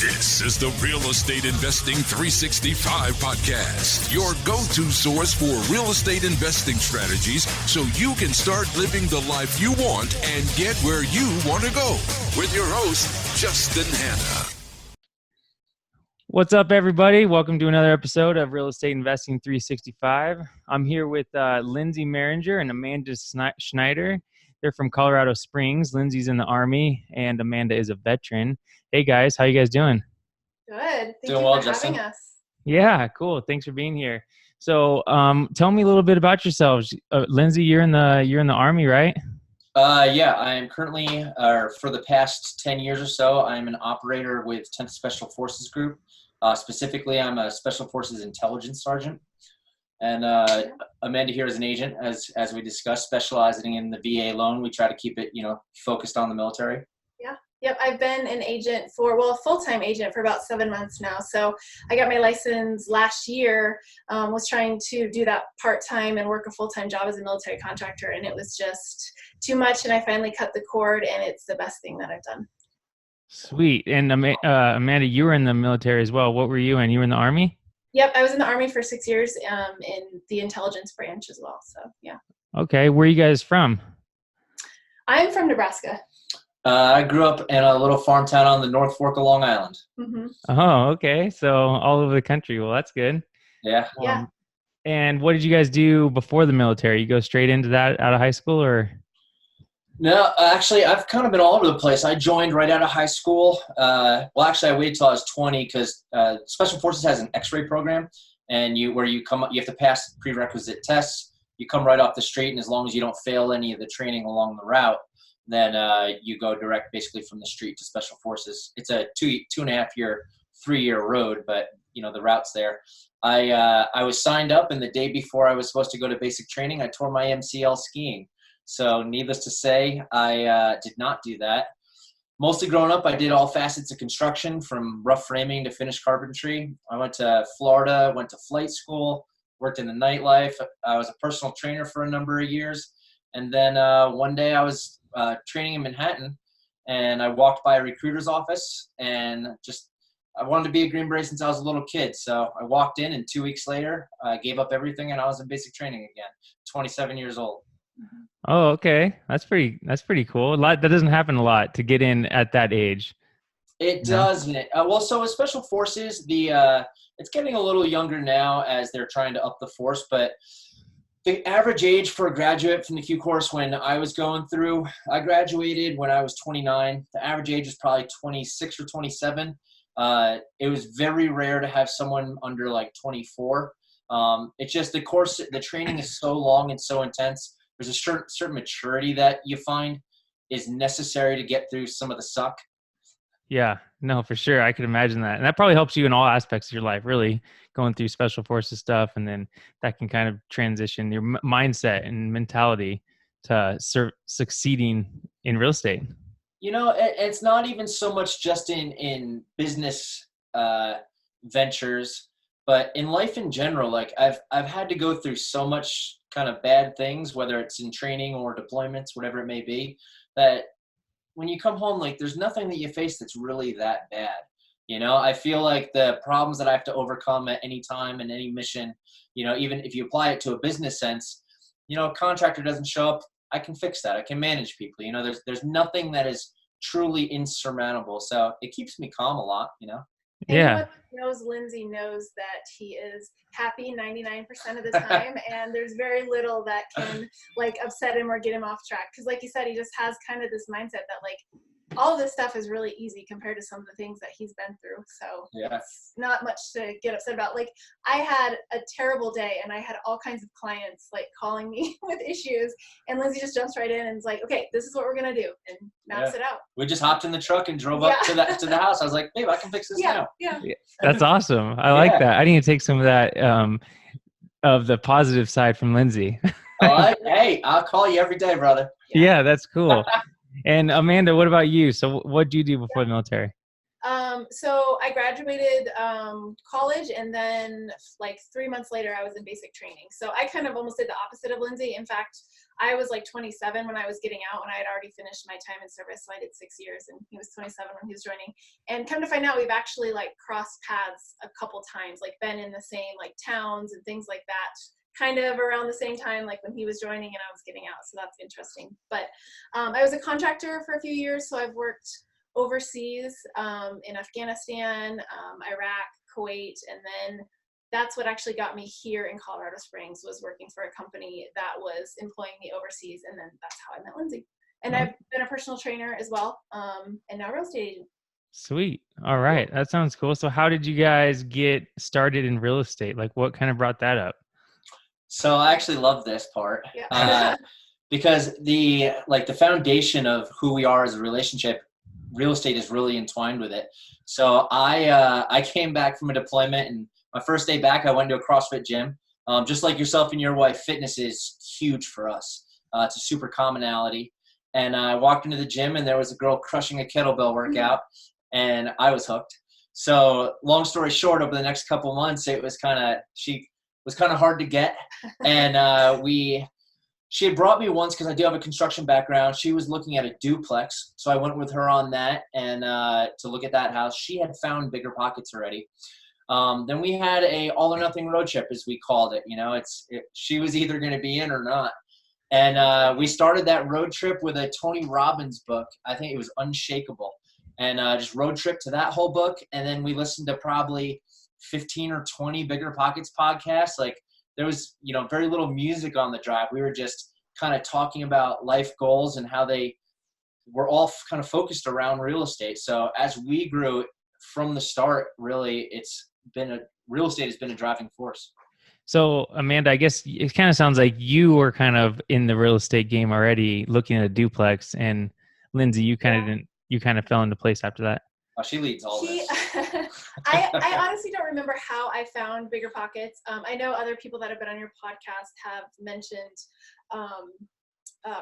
This is the Real Estate Investing 365 podcast, your go-to source for real estate investing strategies so you can start living the life you want and get where you want to go. With your host, Justin Hanna. What's up, everybody? Welcome to another episode of Real Estate Investing 365. I'm here with Lindsey Meringer and Amanda Schneider. They're from Colorado Springs. Lindsey's in the Army, and Amanda is a veteran. Hey, guys. How you guys doing? Good. Thank Doing you well, for Justin. having us. Yeah, cool. Thanks for being here. So tell me a little bit about yourselves. Lindsey, you're in the Army, right? Yeah, I am currently, for the past 10 years or so, I'm an operator with 10th Special Forces Group. Specifically, I'm a Special Forces Intelligence Sergeant. And Amanda here is an agent, as we discussed, specializing in the VA loan. We try to keep it, focused on the military. Yeah. Yep. I've been an agent a full-time agent for about 7 months now. So I got my license last year, was trying to do that part-time and work a full-time job as a military contractor. And it was just too much. And I finally cut the cord, and it's the best thing that I've done. Sweet. And Amanda, you were in the military as well. What were you in? You were in the Army? Yep. I was in the Army for 6 years in the intelligence branch as well. So, yeah. Okay. Where are you guys from? I'm from Nebraska. I grew up in a little farm town on the North Fork of Long Island. Mm-hmm. Oh, okay. So all over the country. Well, that's good. Yeah. Yeah. And what did you guys do before the military? You go straight into that out of high school, or? No, actually, I've kind of been all over the place. I joined right out of high school. I waited till I was 20 because Special Forces has an X-ray program, and you have to pass prerequisite tests. You come right off the street, and as long as you don't fail any of the training along the route, then you go direct basically from the street to Special Forces. It's a 2.5 year, 3-year road, but the route's there. I was signed up, and the day before I was supposed to go to basic training, I tore my MCL skiing. So needless to say, I did not do that. Mostly growing up, I did all facets of construction, from rough framing to finished carpentry. I went to Florida, went to flight school, worked in the nightlife. I was a personal trainer for a number of years. And then one day I was training in Manhattan, and I walked by a recruiter's office, and I wanted to be a Green Beret since I was a little kid. So I walked in, and 2 weeks later, I gave up everything, and I was in basic training again, 27 years old. Oh, okay. That's pretty cool. That doesn't happen a lot, to get in at that age. It doesn't. So with Special Forces, it's getting a little younger now as they're trying to up the force, but the average age for a graduate from the Q course when I was going through, I graduated when I was 29. The average age was probably 26 or 27. It was very rare to have someone under like 24. It's just the training is so long and so intense. There's a certain maturity that you find is necessary to get through some of the suck. Yeah, no, for sure. I could imagine that. And that probably helps you in all aspects of your life, really, going through Special Forces stuff. And then that can kind of transition your mindset and mentality to succeeding in real estate. It's not even so much just in business ventures, but in life in general. Like I've had to go through so much kind of bad things, whether it's in training or deployments, whatever it may be, that when you come home, like there's nothing that you face that's really that bad. I feel like the problems that I have to overcome at any time in any mission, even if you apply it to a business sense, a contractor doesn't show up, I can fix that. I can manage people. There's nothing that is truly insurmountable. So it keeps me calm a lot, Yeah. Anyone who knows Lindsey knows that he is happy 99% of the time, and there's very little that can upset him or get him off track. Because like you said, he just has kind of this mindset that all of this stuff is really easy compared to some of the things that he's been through. So it's not much to get upset about. I had a terrible day, and I had all kinds of clients calling me with issues, and Lindsey just jumps right in and is like, okay, this is what we're going to do, and maps it out. We just hopped in the truck and drove up to the house. I was like, babe, I can fix this now. Yeah. That's awesome. I like that. I need to take some of that of the positive side from Lindsey. Hey, I'll call you every day, brother. Yeah, that's cool. And Amanda, what about you? So what did you do before the military? So I graduated college, and then like 3 months later, I was in basic training. So I kind of almost did the opposite of Lindsey. In fact, I was like 27 when I was getting out, and I had already finished my time in service. So I did 6 years, and he was 27 when he was joining. And come to find out, we've actually like crossed paths a couple times, like been in the same like towns and things like that, kind of around the same time, like when he was joining and I was getting out. So that's interesting. But I was a contractor for a few years, so I've worked overseas in Afghanistan, Iraq, Kuwait, and then that's what actually got me here in Colorado Springs, was working for a company that was employing me overseas, and then that's how I met Lindsey. And I've been a personal trainer as well, and now a real estate agent. Sweet. All right. That sounds cool. So how did you guys get started in real estate? Like what kind of brought that up? So I actually love this part. Yeah. Because the foundation of who we are as a relationship, real estate is really entwined with it. So I came back from a deployment, and my first day back, I went to a CrossFit gym. Just like yourself and your wife, fitness is huge for us. It's a super commonality. And I walked into the gym, and there was a girl crushing a kettlebell workout, and I was hooked. So long story short, over the next couple months, she was kind of hard to get. And she had brought me once because I do have a construction background. She was looking at a duplex, so I went with her on that and to look at that house. She had found bigger pockets already. Then we had a all or nothing road trip, as we called it. She was either going to be in or not. And we started that road trip with a Tony Robbins book. I think it was Unshakable. And just road trip to that whole book. And then we listened to probably 15 or 20 Bigger Pockets podcasts. Like, there was, very little music on the drive. We were just kind of talking about life goals and how they were all kind of focused around real estate. So as we grew from the start, really, real estate has been a driving force. So Amanda, I guess it kind of sounds like you were kind of in the real estate game already, looking at a duplex, and Lindsey, you kind of fell into place after that. Oh, she leads all this. I honestly don't remember how I found Bigger Pockets. I know other people that have been on your podcast have mentioned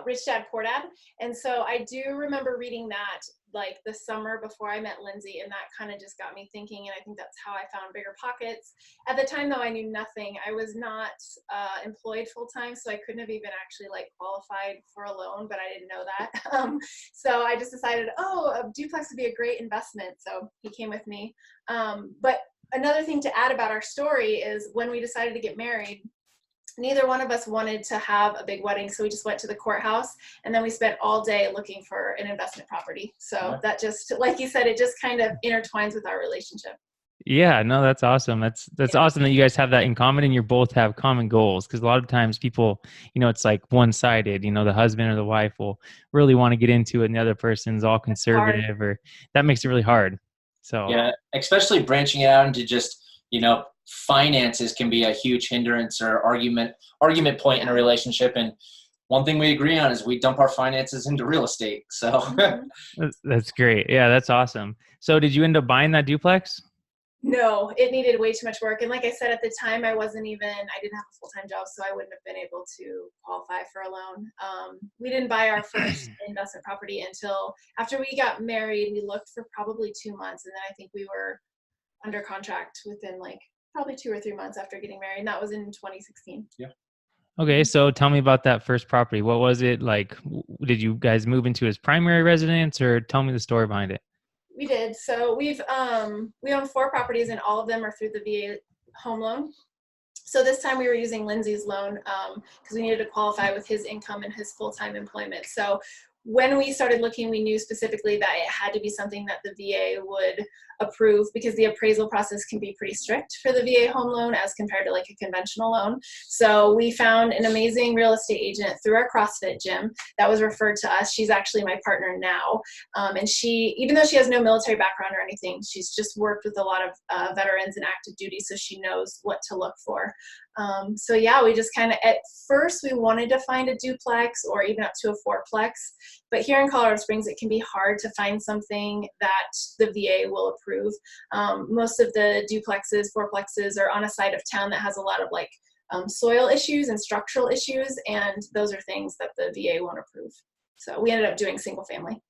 Rich Dad Poor Dad. And so I do remember reading that like the summer before I met Lindsey, and that kind of just got me thinking, and I think that's how I found Bigger Pockets. At the time, though, I knew nothing. I was not employed full-time, so I couldn't have even actually like qualified for a loan, but I didn't know that. So I just decided, a duplex would be a great investment. So he came with me. But another thing to add about our story is when we decided to get married, neither one of us wanted to have a big wedding, so we just went to the courthouse, and then we spent all day looking for an investment property. So that just, like you said, it just kind of intertwines with our relationship. Yeah, no, that's awesome. That's awesome that you guys have that in common, and you both have common goals. Because a lot of times people, it's like one-sided. The husband or the wife will really want to get into it, and the other person's all conservative, or that makes it really hard. So yeah, especially branching it out into just finances can be a huge hindrance or argument point in a relationship. And one thing we agree on is we dump our finances into real estate. So that's great. Yeah, that's awesome. So did you end up buying that duplex? No, it needed way too much work. And like I said, at the time, I didn't have a full-time job, so I wouldn't have been able to qualify for a loan. We didn't buy our first investment property until after we got married. We looked for probably 2 months, and then I think we were under contract within like probably 2 or 3 months after getting married. And that was in 2016. Yeah. Okay. So tell me about that first property. What was it like? Did you guys move into his primary residence, or tell me the story behind it? We did. So we own 4 properties, and all of them are through the VA home loan. So this time we were using Lindsey's loan because we needed to qualify with his income and his full-time employment. So when we started looking, we knew specifically that it had to be something that the VA would approve, because the appraisal process can be pretty strict for the VA home loan as compared to like a conventional loan. So we found an amazing real estate agent through our CrossFit gym that was referred to us. She's actually my partner now. And she, even though she has no military background or anything, she's just worked with a lot of veterans and active duty, so she knows what to look for. So yeah, we just kind of, at first we wanted to find a duplex or even up to a 4-plex, but here in Colorado Springs, it can be hard to find something that the VA will approve. Most of the duplexes, 4-plexes are on a side of town that has a lot of like soil issues and structural issues, and those are things that the VA won't approve. So we ended up doing single family.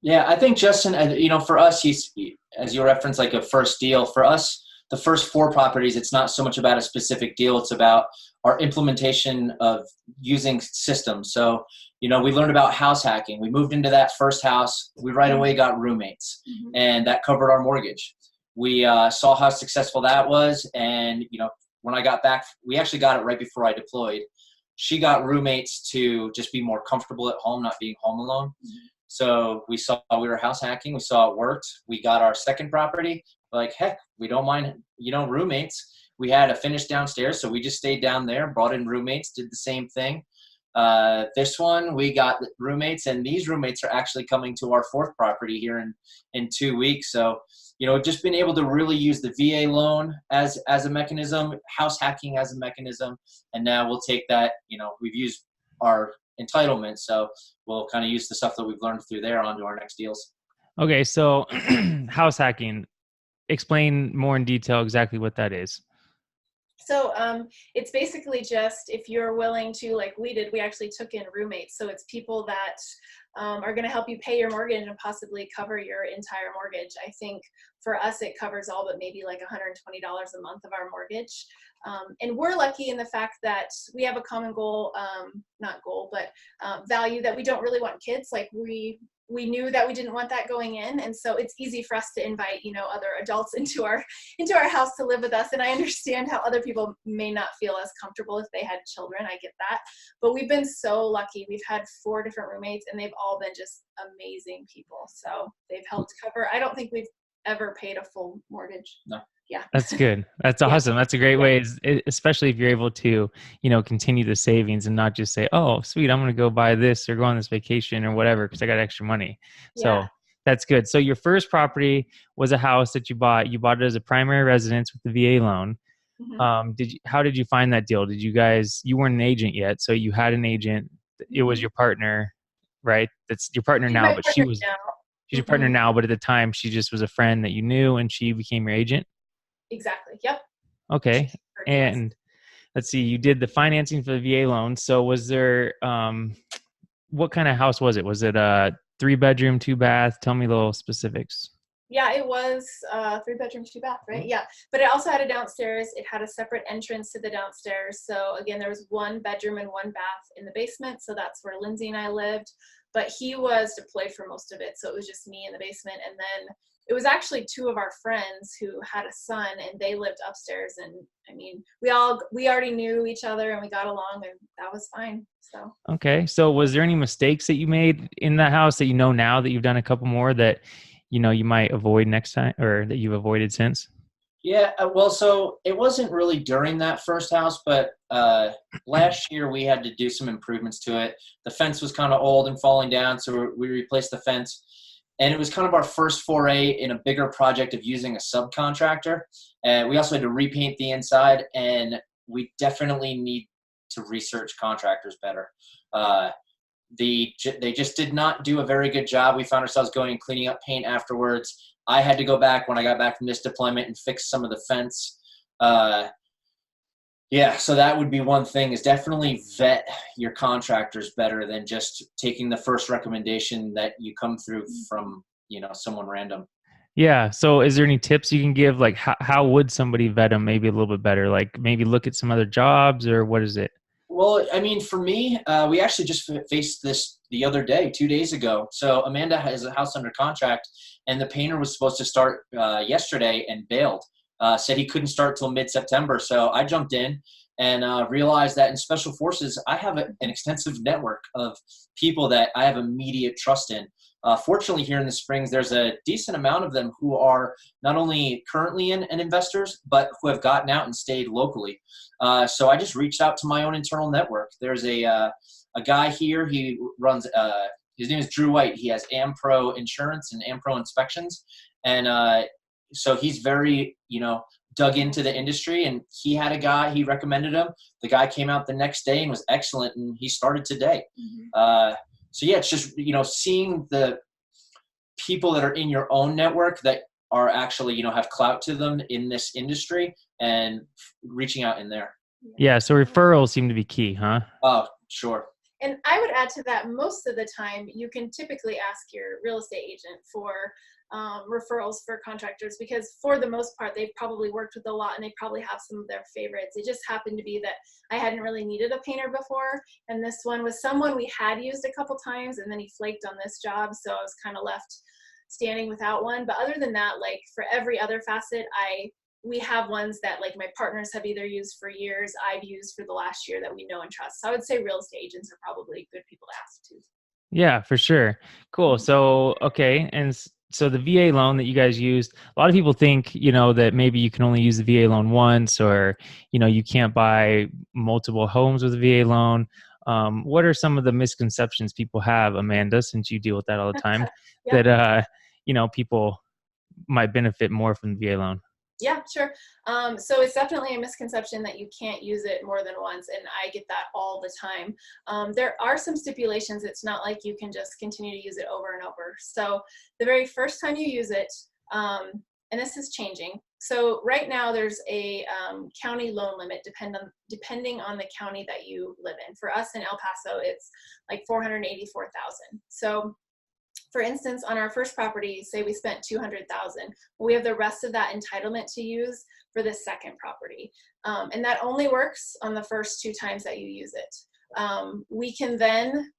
Yeah, I think Justin, for us, as you referenced, like a first deal. For us, the first 4 properties, it's not so much about a specific deal. It's about our implementation of using systems. So, we learned about house hacking. We moved into that first house. We right away got roommates, and that covered our mortgage. We saw how successful that was. And, when I got back, we actually got it right before I deployed. She got roommates to just be more comfortable at home, not being home alone. So we saw we were house hacking. We saw it worked. We got our second property. Like, heck, we don't mind, roommates. We had a finish downstairs, so we just stayed down there, brought in roommates, did the same thing. This one, we got roommates, and these roommates are actually coming to our 4th property here in 2 weeks. So, just being able to really use the VA loan as a mechanism, house hacking as a mechanism, and now we'll take that, we've used our entitlement, so we'll kind of use the stuff that we've learned through there onto our next deals. Okay, so house hacking, explain more in detail exactly what that is. So it's basically just if you're willing to, like we did, we actually took in roommates. So it's people that are going to help you pay your mortgage and possibly cover your entire mortgage. I think for us, it covers all but maybe like $120 a month of our mortgage. And we're lucky in the fact that we have a common goal, not goal, but value that we don't really want kids. Like we knew that we didn't want that going in. And so it's easy for us to invite, other adults into our house to live with us. And I understand how other people may not feel as comfortable if they had children. I get that. But we've been so lucky. We've had 4 different roommates and they've all been just amazing people. So they've helped cover. I don't think we've ever paid a full mortgage. No. Yeah. That's good. That's awesome. That's a great way, especially if you're able to, continue the savings and not just say, oh, sweet, I'm going to go buy this or go on this vacation or whatever because I got extra money. So that's good. So your first property was a house that you bought. You bought it as a primary residence with the VA loan. How did you find that deal? You weren't an agent yet. So you had an agent. It was your partner, right? That's your partner now, but she's your partner now, but at the time she just was a friend that you knew and she became your agent. Exactly. Yep. Okay. And let's see, you did the financing for the VA loan. So was there, what kind of house was it? Was it a 3-bedroom, 2-bath? Tell me the little specifics. Yeah, it was 3-bedroom, 2-bath, right? Yeah. But it also had a downstairs. It had a separate entrance to the downstairs. So again, there was 1 bedroom and 1 bath in the basement. So that's where Lindsey and I lived. But he was deployed for most of it. So it was just me in the basement. And then it was actually 2 of our friends who had a son and they lived upstairs. And I mean, we already knew each other and we got along and that was fine. So. Okay. So was there any mistakes that you made in that house that now that you've done a couple more that, you might avoid next time or that you've avoided since? Yeah. Well, so it wasn't really during that first house, but last year we had to do some improvements to it. The fence was kind of old and falling down. So we replaced the fence. And it was kind of our first foray in a bigger project of using a subcontractor. And we also had to repaint the inside, and we definitely need to research contractors better. They just did not do a very good job. We found ourselves going and cleaning up paint afterwards. I had to go back when I got back from this deployment and fix some of the fence. So that would be one thing, is definitely vet your contractors better than just taking the first recommendation that you come through from, someone random. Yeah. So is there any tips you can give? Like how would somebody vet them maybe a little bit better? Like maybe look at some other jobs, or what is it? Well, I mean, for me, we actually just faced this the other day, 2 days ago. So Amanda has a house under contract and the painter was supposed to start yesterday and bailed. Said he couldn't start till mid-September. So I jumped in and realized that in Special Forces, I have an extensive network of people that I have immediate trust in. Fortunately, here in the Springs, there's a decent amount of them who are not only currently in investors, but who have gotten out and stayed locally. So I just reached out to my own internal network. There's a guy here. He runs his name is Drew White. He has AmPro Insurance and AmPro Inspections. And so he's very, dug into the industry, and he had a guy, he recommended him. The guy came out the next day and was excellent, and he started today. So yeah, it's just, seeing the people that are in your own network that are actually, have clout to them in this industry and reaching out in there. Yeah. So referrals seem to be key, huh? Oh, sure. And I would add to that, most of the time, you can typically ask your real estate agent for referrals for contractors, because for the most part, they've probably worked with a lot and they probably have some of their favorites. It just happened to be that I hadn't really needed a painter before. And this one was someone we had used a couple times, and then he flaked on this job. So I was kind of left standing without one. But other than that, like for every other facet, we have ones that like my partners have either used for years, I've used for the last year, that we know and trust. So I would say real estate agents are probably good people to ask too. Yeah, for sure. Cool. So, okay. And so the VA loan that you guys used, a lot of people think, that maybe you can only use the VA loan once, or, you can't buy multiple homes with a VA loan. What are some of the misconceptions people have, Amanda, since you deal with that all the time, Yeah. that, people might benefit more from the VA loan? Yeah, sure. So it's definitely a misconception that you can't use it more than once, and I get that all the time. There are some stipulations. It's not like you can just continue to use it over and over. So the very first time you use it, and this is changing. So right now there's a county loan limit depending on the county that you live in. For us in El Paso, it's like $484,000. So for instance, on our first property, say we spent $200,000, we have the rest of that entitlement to use for the second property. And that only works on the first 2 times that you use it. We can then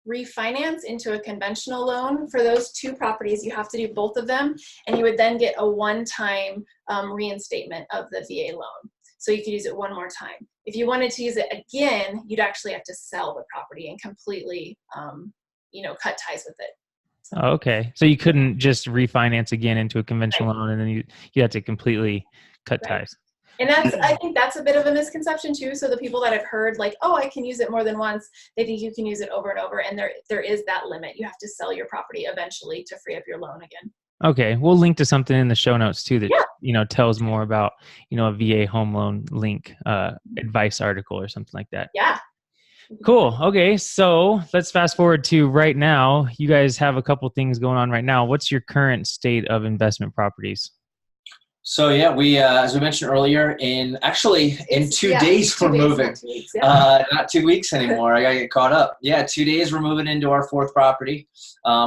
refinance into a conventional loan. For those 2 properties, you have to do both of them, and you would then get a one-time reinstatement of the VA loan. So you could use it one more time. If you wanted to use it again, you'd actually have to sell the property and completely, cut ties with it. Oh, okay. So you couldn't just refinance again into a conventional loan, and then you had to completely cut ties. And I think that's a bit of a misconception too. So the people that I've heard like, oh, I can use it more than once, they think you can use it over and over. And there is that limit. You have to sell your property eventually to free up your loan again. Okay. We'll link to something in the show notes too that, tells more about, a VA home loan link, advice article or something like that. Yeah. Cool. Okay. So let's fast forward to right now. You guys have a couple things going on right now. What's your current state of investment properties? So yeah, we as we mentioned earlier, in 2 days we're moving. 2 weeks, yeah. Not 2 weeks anymore. I gotta get caught up. Yeah, 2 days we're moving into our 4th property.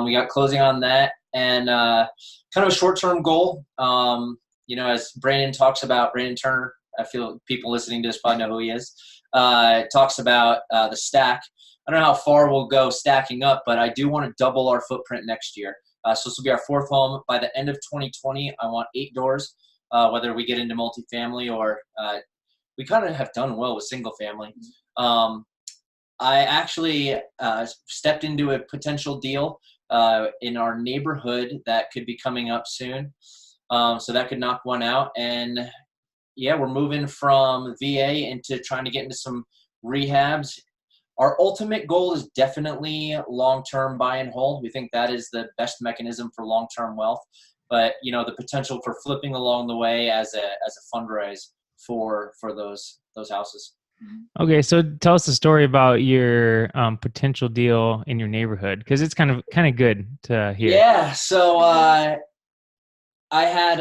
We got closing on that, and kind of a short-term goal. As Brandon Turner, I feel people listening to this probably know who he is. Talks about the stack. I don't know how far we'll go stacking up, but I do want to double our footprint next year. So this will be our 4th home. By the end of 2020, I want 8 doors. Whether we get into multifamily or we kind of have done well with single family. I actually stepped into a potential deal in our neighborhood that could be coming up soon. So that could knock one out. And yeah, we're moving from VA into trying to get into some rehabs. Our ultimate goal is definitely long-term buy and hold. We think that is the best mechanism for long-term wealth. But the potential for flipping along the way as a fundraise for those houses. Okay, so tell us the story about your potential deal in your neighborhood, because it's kind of good to hear. Yeah, so I had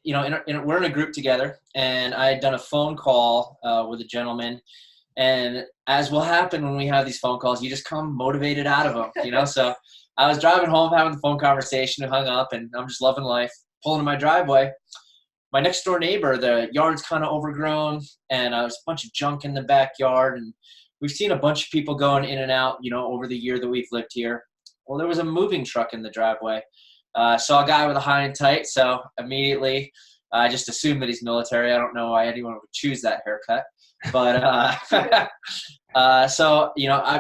we're in a group together, and I had done a phone call with a gentleman, and as will happen when we have these phone calls, you just come motivated out of them, So I was driving home, having the phone conversation, hung up, and I'm just loving life, pulling in my driveway. My next door neighbor, the yard's kind of overgrown, and there's a bunch of junk in the backyard, and we've seen a bunch of people going in and out, over the year that we've lived here. Well, there was a moving truck in the driveway. Saw a guy with a high and tight, so immediately I just assumed that he's military. I don't know why anyone would choose that haircut. But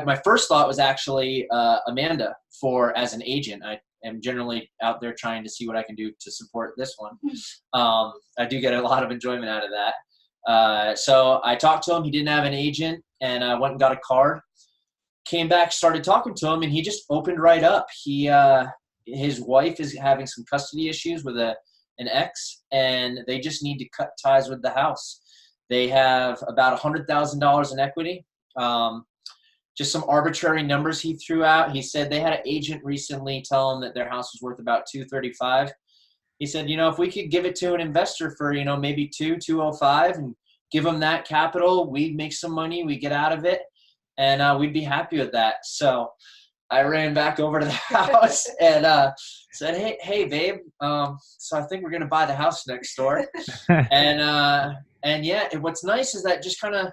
my first thought was actually Amanda as an agent. I am generally out there trying to see what I can do to support this one. I do get a lot of enjoyment out of that. So I talked to him. He didn't have an agent, and I went and got a card. Came back, started talking to him, and he just opened right up. His wife is having some custody issues with an ex, and they just need to cut ties with the house. They have about $100,000 in equity. Just some arbitrary numbers he threw out. He said they had an agent recently tell them that their house was worth about $235. He said, if we could give it to an investor for, maybe $205 and give them that capital, we make some money, we get out of it. and we'd be happy with that. So I ran back over to the house and said, hey, babe. So I think we're gonna buy the house next door. And yeah, and what's nice is that just kind of,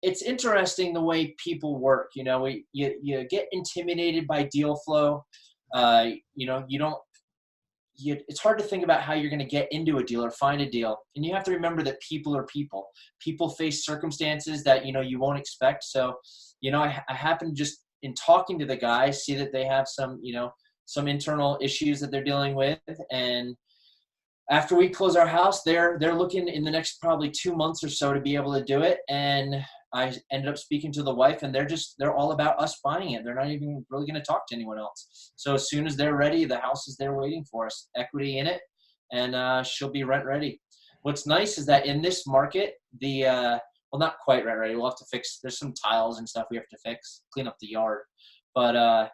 it's interesting the way people work. You know, you get intimidated by deal flow. It's hard to think about how you're going to get into a deal or find a deal. And you have to remember that people are people. People face circumstances that, you won't expect. So, I happen to just, in talking to the guys, see that they have some internal issues that they're dealing with. And after we close our house, they're looking in the next probably 2 months or so to be able to do it. And I ended up speaking to the wife, and they're all about us buying it. They're not even really going to talk to anyone else. So as soon as they're ready, the house is there waiting for us, equity in it, and she'll be rent ready. What's nice is that in this market, well, not quite rent ready. We'll have to fix, there's some tiles and stuff we have to fix, clean up the yard. But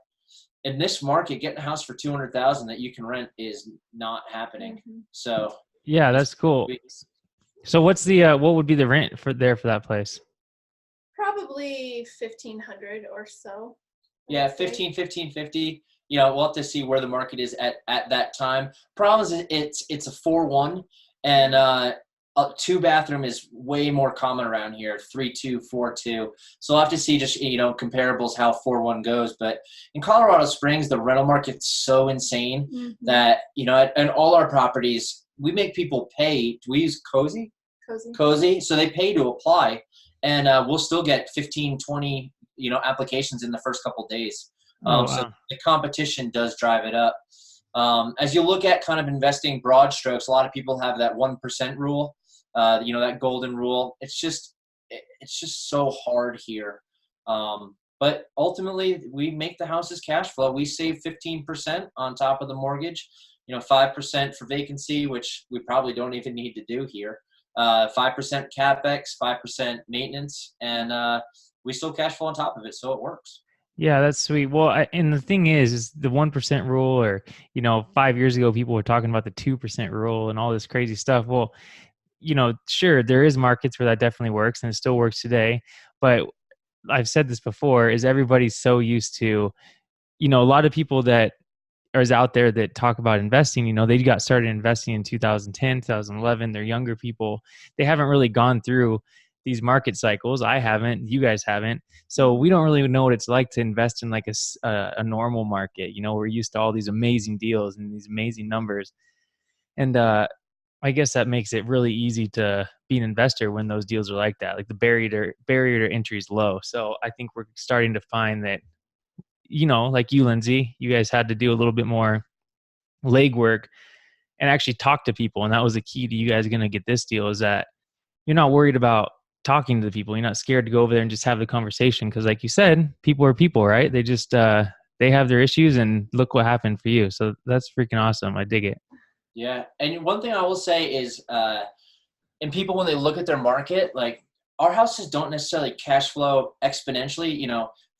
in this market, getting a house for $200,000 that you can rent is not happening. Mm-hmm. So yeah, that's cool. So what's what would be the rent for that place? Probably 1,500 or so. Yeah, 1550. We'll have to see where the market is at that time. Problem is it's a 4-1, and a 2-bathroom is way more common around here, 3-2, 4-2. So we'll have to see just, comparables how 4-1 goes. But in Colorado Springs, the rental market's so insane that, and all our properties, we make people pay. Do we use Cozy? Cozy. So they pay to apply, and we'll still get 15, 20, applications in the first couple of days. Wow. So the competition does drive it up. As you look at kind of investing broad strokes, a lot of people have that 1% rule, that golden rule. It's just so hard here. But ultimately, we make the houses cash flow. We save 15% on top of the mortgage, 5% for vacancy, which we probably don't even need to do here. 5% CapEx, 5% maintenance, and we still cash flow on top of it, so it works. Yeah, that's sweet. Well, and the thing is the 1% rule, or 5 years ago, people were talking about the 2% rule and all this crazy stuff. Well, sure, there is markets where that definitely works, and it still works today. But I've said this before: is everybody's so used to, a lot of people that is out there that talk about investing, they got started investing in 2010, 2011. They're younger people. They haven't really gone through these market cycles. I haven't. You guys haven't. So we don't really know what it's like to invest in like a normal market. We're used to all these amazing deals and these amazing numbers. And I guess that makes it really easy to be an investor when those deals are like that. Like the barrier to entry is low. So I think we're starting to find that, like you, Lindsey, you guys had to do a little bit more legwork and actually talk to people. And that was the key to you guys going to get this deal, is that you're not worried about talking to the people. You're not scared to go over there and just have the conversation. Cause like you said, people are people, right? They just, they have their issues, and look what happened for you. So that's freaking awesome. I dig it. Yeah. And one thing I will say is, and people, when they look at their market, like our houses don't necessarily cash flow exponentially,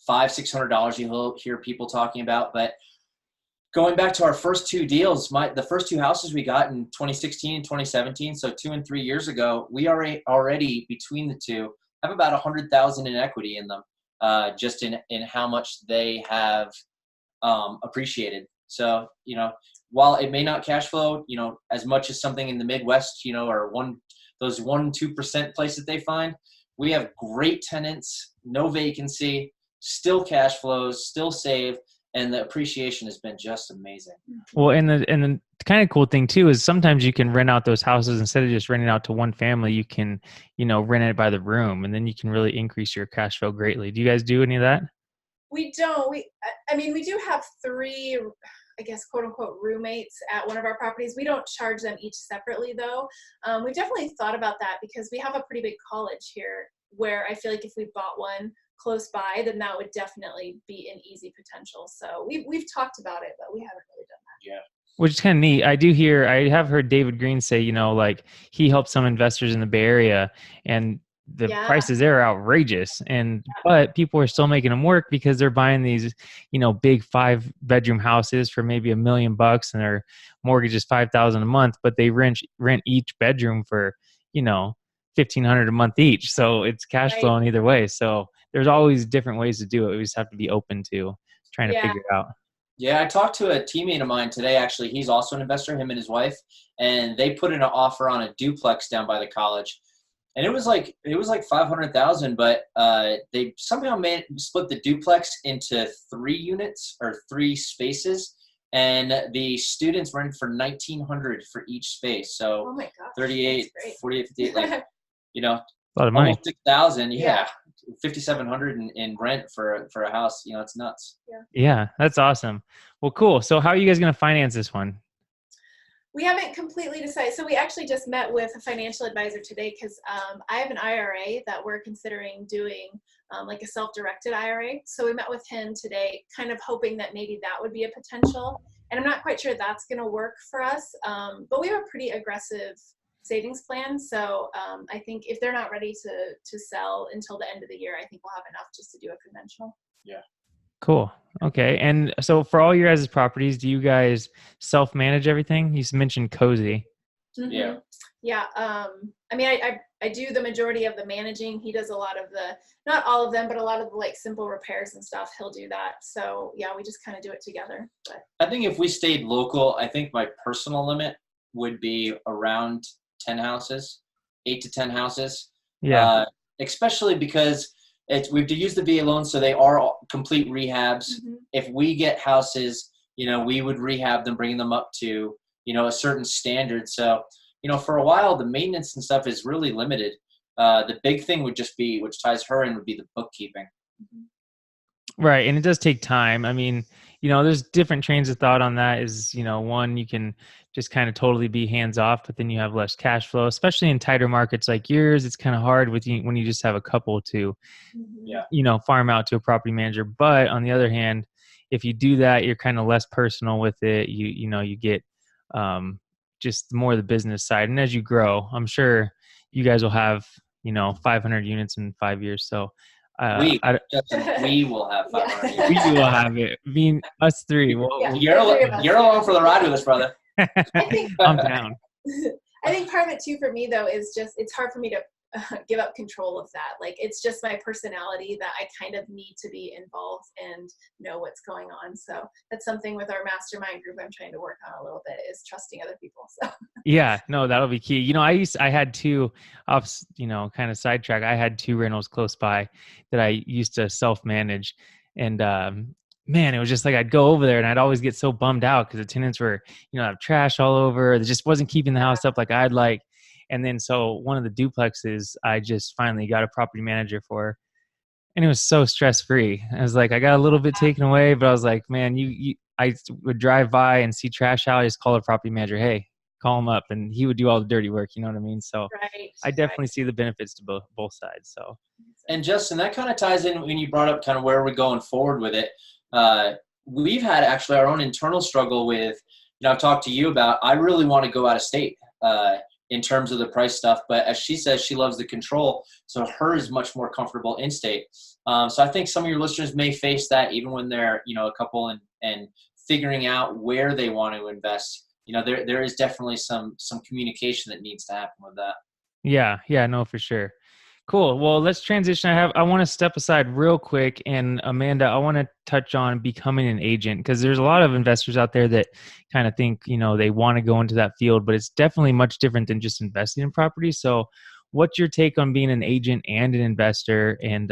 $500-$600 you'll hear people talking about. But going back to our first 2 deals, the first 2 houses we got in 2016 and 2017, so 2 and 3 years ago, we already between the 2 have about $100,000 in equity in them, just in how much they have appreciated. So, while it may not cash flow, as much as something in the Midwest, or those 1-2% places they find, we have great tenants, no vacancy, still cash flows, still save, and the appreciation has been just amazing. Well, and the kind of cool thing too is sometimes you can rent out those houses instead of just renting out to one family. You can, rent it by the room, and then you can really increase your cash flow greatly. Do you guys do any of that? We don't. We do have 3, I guess, quote unquote, roommates at one of our properties. We don't charge them each separately though. We definitely thought about that because we have a pretty big college here, where I feel like if we bought one close by, then that would definitely be an easy potential. So we've talked about it, but we haven't really done that. Yeah. Which is kind of neat. I have heard David Green say, like he helped some investors in the Bay Area, and the prices there are outrageous. But people are still making them work because they're buying these, big 5-bedroom houses for maybe $1 million, and their mortgage is $5,000 a month, but they rent each bedroom for, $1,500 a month each. So it's cash flowing either way. So there's always different ways to do it. We just have to be open to trying to Yeah. figure it out. Yeah, I talked to a teammate of mine today, actually. He's also an investor, him and his wife, and they put in an offer on a duplex down by the college. And it was like $500,000, but they somehow split the duplex into 3 units or 3 spaces, and the students rented for $1,900 for each space. So Oh my gosh. 38, 48, 58, like, you know, A lot of money. almost 6,000. Yeah. Yeah, 5,700 in rent for a house. You know, it's nuts. Yeah, that's awesome. Well, cool. So how are you guys going to finance this one? We haven't completely decided. So we actually just met with a financial advisor today because I have an IRA that we're considering doing like a self-directed IRA. So we met with him today, kind of hoping that maybe that would be a potential. And I'm not quite sure that's going to work for us. But we have a pretty aggressive savings plan. So I think if they're not ready to sell until the end of the year, I think we'll have enough just to do a conventional. Yeah. Cool. Okay. And so for all your guys' properties, do you guys self-manage everything? You mentioned Cozy. Mm-hmm. Yeah. Yeah. I mean, I do the majority of the managing. He does a lot of the, not all of them, but a lot of the like simple repairs and stuff. He'll do that. So yeah, we just kind of do it together. But I think if we stayed local, I think my personal limit would be around 10 houses, 8 to 10 houses. Yeah. Especially because we've used the VA loans, so they are all complete rehabs. mm-hmm. If we get houses, you know, we would rehab them, bringing them up to, you know, a certain standard. So, you know, for a while, the maintenance and stuff is really limited. The big thing would just be, which ties her in, would be the bookkeeping. Right. And it does take time. I mean, you know, there's different trains of thought on that is, you know, one, you can just kind of totally be hands off, but then you have less cash flow, especially in tighter markets like yours. It's kind of hard when you just have a couple to, Mm-hmm. you know, farm out to a property manager. But on the other hand, if you do that, you're kind of less personal with it. You know, you get just more the business side. And as you grow, I'm sure you guys will have, you know, 500 units in 5 years. So We will have 500 Yeah. units. we will have it. I mean, us three. Yeah. You're along for the ride with us, brother. I think I'm down. I think part of it too for me though is just it's hard for me to give up control of that. Like it's just my personality that I kind of need to be involved and know what's going on. So that's something with our mastermind group I'm trying to work on a little bit is trusting other people. So Yeah, no, that'll be key. You know, I had 2 you know, kind of sidetrack. I had 2 rentals close by that I used to self-manage. And man, it was just like I'd go over there and I'd always get so bummed out because the tenants were, you know, have trash all over. It just wasn't keeping the house up like I'd like. And then so one of the duplexes, I just finally got a property manager for, and it was so stress-free. I was like, I got a little bit taken away, but I was like, man, I would drive by and see trash out. I just call a property manager, hey, call him up, and he would do all the dirty work. You know what I mean? So right. I definitely see the benefits to both sides. So. And Justin, that kind of ties in when you brought up kind of where we're going forward with it. We've had actually our own internal struggle with, you know, I've talked to you about, I really want to go out of state in terms of the price stuff. But as she says, she loves the control. So her is much more comfortable in state. So I think some of your listeners may face that even when they're, you know, a couple and figuring out where they want to invest. You know, there is definitely some communication that needs to happen with that. Yeah, no, for sure. Cool. Well, let's transition. I want to step aside real quick. And Amanda, I want to touch on becoming an agent because there's a lot of investors out there that kind of think, you know, they want to go into that field, but it's definitely much different than just investing in property. So what's your take on being an agent and an investor? And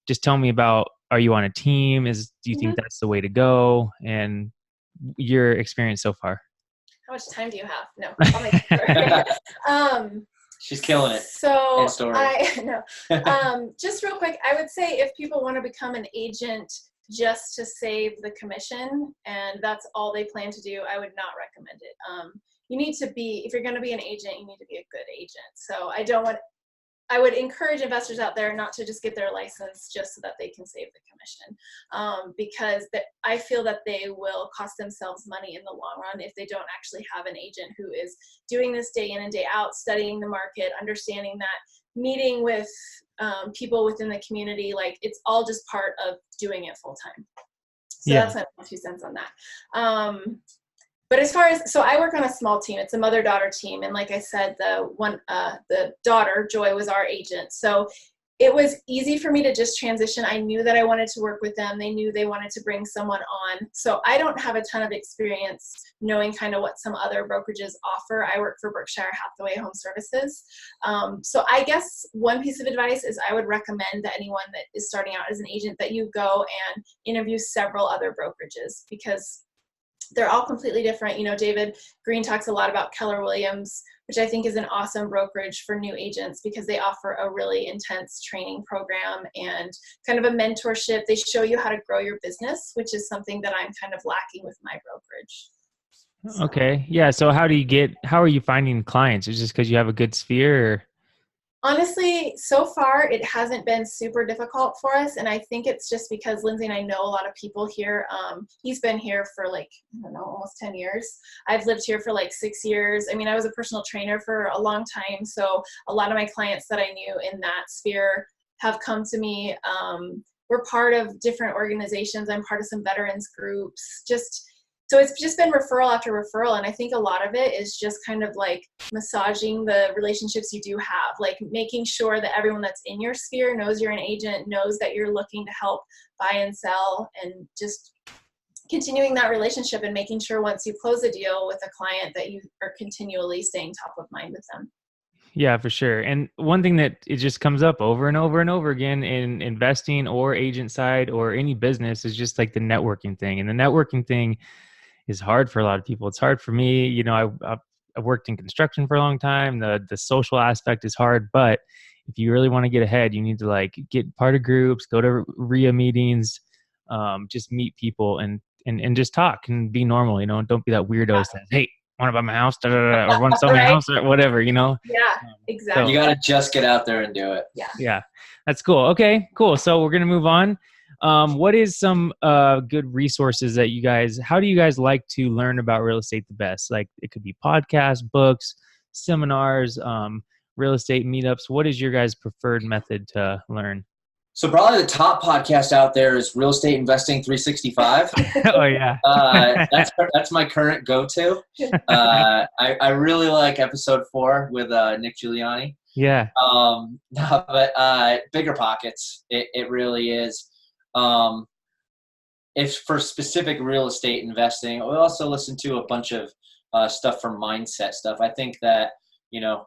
just tell me about, are you on a team? Do you think that's the way to go? And your experience so far? How much time do you have? No, I'll make it short. She's killing it. So just real quick, I would say if people want to become an agent just to save the commission and that's all they plan to do, I would not recommend it. You need to be, if you're going to be an agent, you need to be a good agent. So I would encourage investors out there not to just get their license just so that they can save the commission, because I feel that they will cost themselves money in the long run if they don't actually have an agent who is doing this day in and day out, studying the market, understanding that, meeting with people within the community. Like it's all just part of doing it full time. So that's my 2 cents on that. But as far as, so I work on a small team. It's a mother-daughter team. And like I said, the daughter, Joy, was our agent. So it was easy for me to just transition. I knew that I wanted to work with them. They knew they wanted to bring someone on. So I don't have a ton of experience knowing kind of what some other brokerages offer. I work for Berkshire Hathaway Home Services. So I guess one piece of advice is I would recommend that anyone that is starting out as an agent that you go and interview several other brokerages, because they're all completely different. You know, David Green talks a lot about Keller Williams, which I think is an awesome brokerage for new agents because they offer a really intense training program and kind of a mentorship. They show you how to grow your business, which is something that I'm kind of lacking with my brokerage. So. Okay. Yeah. So how are you finding clients? Is it just because you have a good sphere or? Honestly, so far it hasn't been super difficult for us, and I think it's just because Lindsey and I know a lot of people here. He's been here for like, I don't know, almost 10 years. I've lived here for like 6 years. I mean, I was a personal trainer for a long time, so a lot of my clients that I knew in that sphere have come to me. We're part of different organizations. I'm part of some veterans groups. So it's just been referral after referral, and I think a lot of it is just kind of like massaging the relationships you do have, like making sure that everyone that's in your sphere knows you're an agent, knows that you're looking to help buy and sell, and just continuing that relationship and making sure once you close a deal with a client that you are continually staying top of mind with them. Yeah, for sure. And one thing that it just comes up over and over and over again in investing or agent side or any business is just like the networking thing. And the networking thing is hard for a lot of people. It's hard for me. You know, I've worked in construction for a long time. The social aspect is hard, but if you really want to get ahead, you need to like get part of groups, go to RIA meetings, just meet people and just talk and be normal. You know, and don't be that weirdo that says, "Hey, want to buy my house?" Or want to sell my house or whatever. You know. Yeah, exactly. So, you got to just get out there and do it. Yeah, that's cool. Okay, cool. So we're gonna move on. What is some good resources that how do you guys like to learn about real estate the best? Like it could be podcasts, books, seminars, real estate meetups. What is your guys' preferred method to learn? So probably the top podcast out there is Real Estate Investing 365. Oh yeah. That's my current go-to. I really like episode 4 with Nick Giuliani. Yeah. But Bigger Pockets, it really is. If for specific real estate investing, we also listen to a bunch of stuff for mindset stuff. I think that, you know,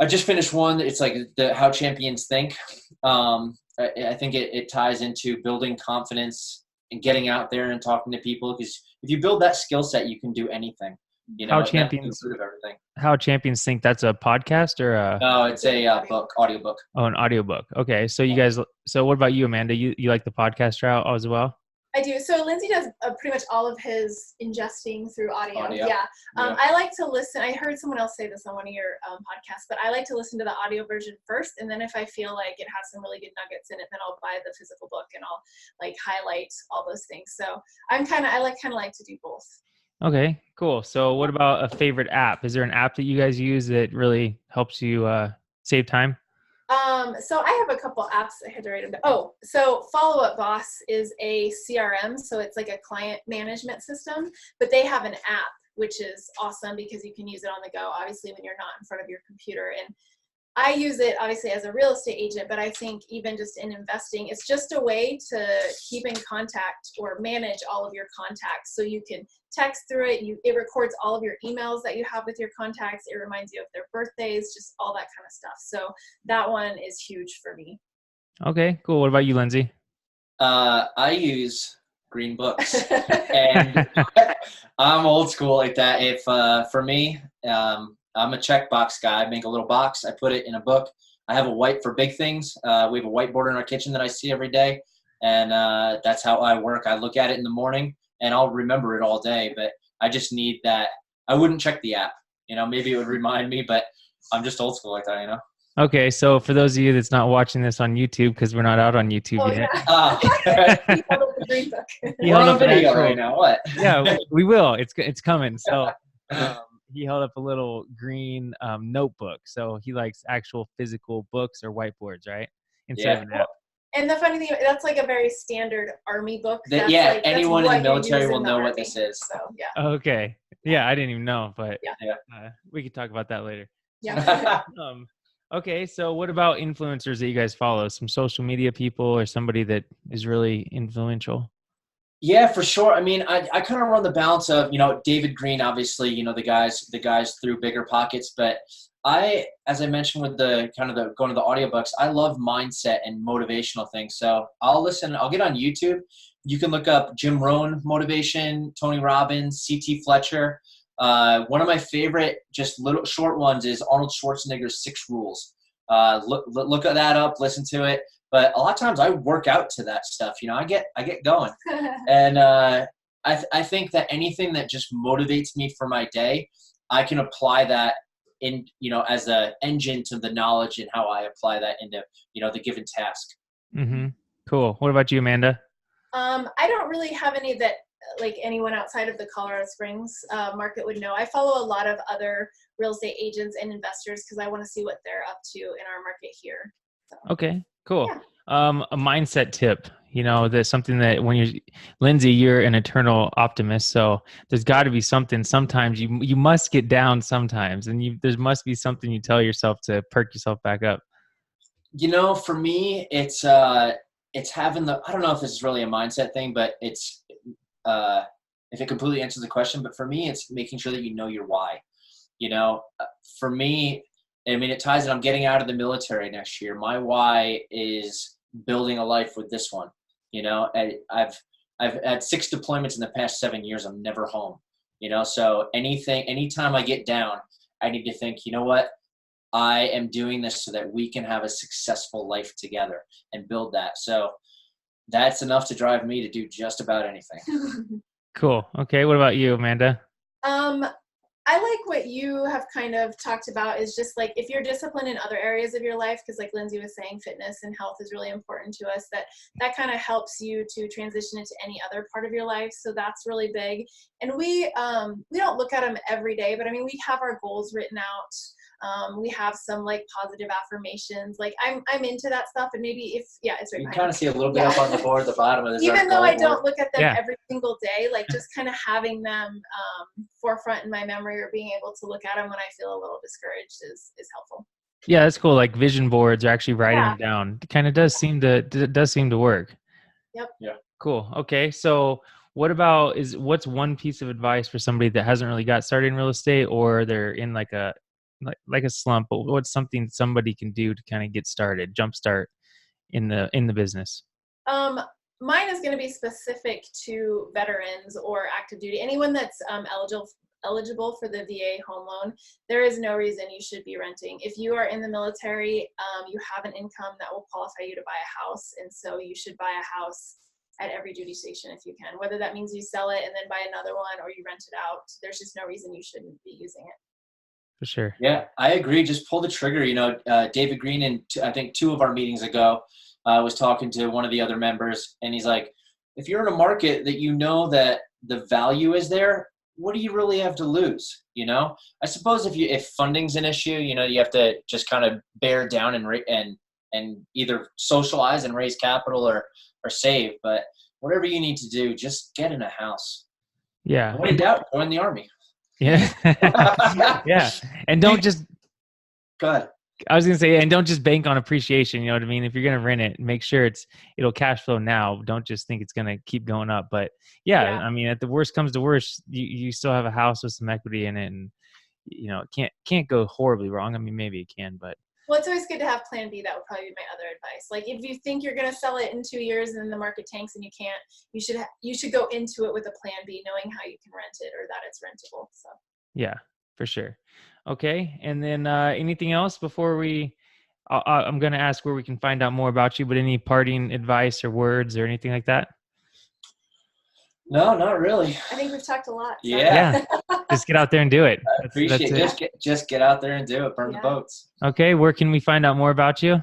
I just finished one. It's like the How Champions Think. I think it ties into building confidence and getting out there and talking to people, because if you build that skill set, you can do anything. You know, How Champions Think. That's a podcast or a? No, it's a audiobook. Oh, an audiobook. Okay, so you guys. So what about you, Amanda? You like the podcast route as well? I do. So Lindsey does pretty much all of his ingesting through audio. Yeah. I like to listen. I heard someone else say this on one of your podcasts, but I like to listen to the audio version first. And then if I feel like it has some really good nuggets in it, then I'll buy the physical book and I'll like highlight all those things. So I like to do both. Okay, cool. So what about a favorite app? Is there an app that you guys use that really helps you save time? So I have a couple apps I had to write them down. Oh, so Follow Up Boss is a CRM. So it's like a client management system, but they have an app, which is awesome because you can use it on the go, obviously when you're not in front of your computer. And I use it obviously as a real estate agent, but I think even just in investing, it's just a way to keep in contact or manage all of your contacts. So you can text through it. It records all of your emails that you have with your contacts. It reminds you of their birthdays, just all that kind of stuff. So that one is huge for me. Okay, cool. What about you, Lindsey? I use Green Books, and I'm old school like that. If for me, I'm a checkbox guy. I make a little box. I put it in a book. I have a white for big things. We have a whiteboard in our kitchen that I see every day. And that's how I work. I look at it in the morning and I'll remember it all day. But I just need that. I wouldn't check the app. You know, maybe it would remind me, but I'm just old school like that, you know? Okay. So for those of you that's not watching this on YouTube, because we're not out on YouTube yet. Yeah. We're on video right now. What? Yeah, we will. It's coming. So he held up a little green notebook. So he likes actual physical books or whiteboards, right? Instead of an app. And the funny thing, that's like a very standard Army book. Anyone in the military will know what this is. So, yeah. Okay. Yeah, I didn't even know, but we could talk about that later. Yeah. Okay, so what about influencers that you guys follow? Some social media people or somebody that is really influential? Yeah, for sure. I mean, I kind of run the balance of, David Green, obviously, the guys through bigger pockets, but as I mentioned with the kind of the going to the audiobooks, I love mindset and motivational things. So I'll get on YouTube. You can look up Jim Rohn motivation, Tony Robbins, CT Fletcher. One of my favorite, just little short ones is Arnold Schwarzenegger's 6 Rules. Look at that up, listen to it. But a lot of times I work out to that stuff. I get going, and I think that anything that just motivates me for my day, I can apply that in as a engine to the knowledge and how I apply that into the given task. Mm-hmm. Cool. What about you, Amanda? I don't really have any that like anyone outside of the Colorado Springs market would know. I follow a lot of other real estate agents and investors because I want to see what they're up to in our market here. So. Okay, cool. Yeah. A mindset tip, that's something that Lindsey, you're an eternal optimist. So there's got to be something. Sometimes you must get down sometimes, and there must be something you tell yourself to perk yourself back up. For me, it's having I don't know if this is really a mindset thing, but it's if it completely answers the question, but for me, it's making sure that you know your why. For me, I mean, it ties in. I'm getting out of the military next year. My why is building a life with this one. I've had 6 deployments in the past 7 years. I'm never home. So anytime I get down, I need to think, you know what? I am doing this so that we can have a successful life together and build that. So that's enough to drive me to do just about anything. Cool. Okay. What about you, Amanda? I like what you have kind of talked about is just like if you're disciplined in other areas of your life, because like Lindsey was saying, fitness and health is really important to us, that kind of helps you to transition into any other part of your life. So that's really big. And we don't look at them every day, but I mean, we have our goals written out. We have some like positive affirmations. Like I'm into that stuff, and maybe it's right. You kind of see a little bit up on the board at the bottom of this. Even though I don't look at them every single day, like just kind of having them forefront in my memory or being able to look at them when I feel a little discouraged is helpful. Yeah, that's cool. Like vision boards or actually writing them down. It kind of does seem to work. Yep. Yeah. Cool. Okay. So what's one piece of advice for somebody that hasn't really got started in real estate, or they're in like a slump, but what's something somebody can do to kind of get started, jumpstart in the business? Mine is going to be specific to veterans or active duty, anyone that's eligible for the VA home loan. There is no reason you should be renting. If you are in the military, you have an income that will qualify you to buy a house, and so you should buy a house at every duty station if you can. Whether that means you sell it and then buy another one or you rent it out, there's just no reason you shouldn't be using it. For sure. Yeah, I agree. Just pull the trigger. David Green, in I think 2 of our meetings ago, was talking to one of the other members, and he's like, if you're in a market that that the value is there, what do you really have to lose? I suppose if funding's an issue, you have to just kind of bear down and either socialize and raise capital or save. But whatever you need to do, just get in a house. Yeah. When in doubt, join the Army. Yeah. Yeah. And don't just go ahead. I was going to say, and don't just bank on appreciation. You know what I mean? If you're going to rent it, make sure it'll cash flow now. Don't just think it's going to keep going up. But yeah, I mean, at the worst comes to worst, you still have a house with some equity in it, and it can't go horribly wrong. I mean, maybe it can, but. Well, it's always good to have plan B. That would probably be my other advice. Like if you think you're going to sell it in 2 years and then the market tanks and you can't, you should go into it with a plan B, knowing how you can rent it or that it's rentable. So. Yeah, for sure. Okay. And then anything else before I'm going to ask where we can find out more about you, but any parting advice or words or anything like that? No, not really. I think we've talked a lot. So. Yeah. Just get out there and do it. I appreciate it. Just get out there and do it. Burn the boats. Okay. Where can we find out more about you?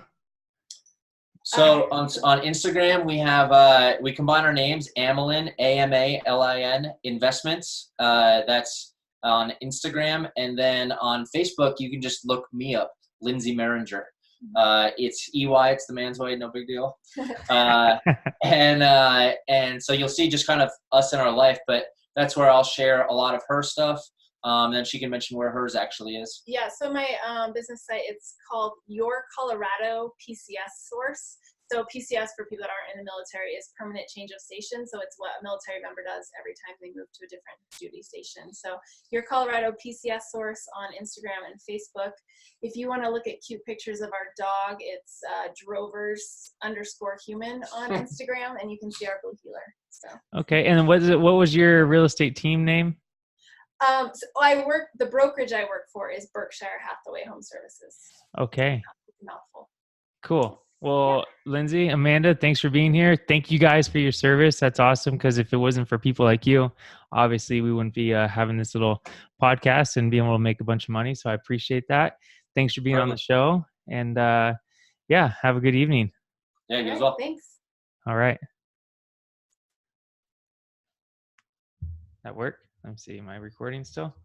So on Instagram, we have we combine our names, Amalin, AMALIN Investments. That's on Instagram, and then on Facebook, you can just look me up, Lindsey Meringer. It's EY, it's the man's way, no big deal. And so you'll see just kind of us in our life, but that's where I'll share a lot of her stuff. Then she can mention where hers actually is. Yeah, so my business site, it's called Your Colorado PCS Source. So PCS, for people that aren't in the military, is permanent change of station. So it's what a military member does every time they move to a different duty station. So Your Colorado PCS Source on Instagram and Facebook. If you want to look at cute pictures of our dog, it's Drovers_human on Instagram, and you can see our blue healer. So. Okay, and what was your real estate team name? So the brokerage I work for is Berkshire Hathaway Home Services. Okay. Mouthful. Cool. Well, Lindsey, Amanda, thanks for being here. Thank you guys for your service. That's awesome, because if it wasn't for people like you, obviously we wouldn't be having this little podcast and being able to make a bunch of money. So I appreciate that. Thanks for being on the show. And yeah, have a good evening. Yeah, you as well. Thanks. All right. That work? Let me see. Am I recording still?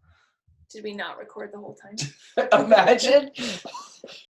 Did we not record the whole time? Imagine.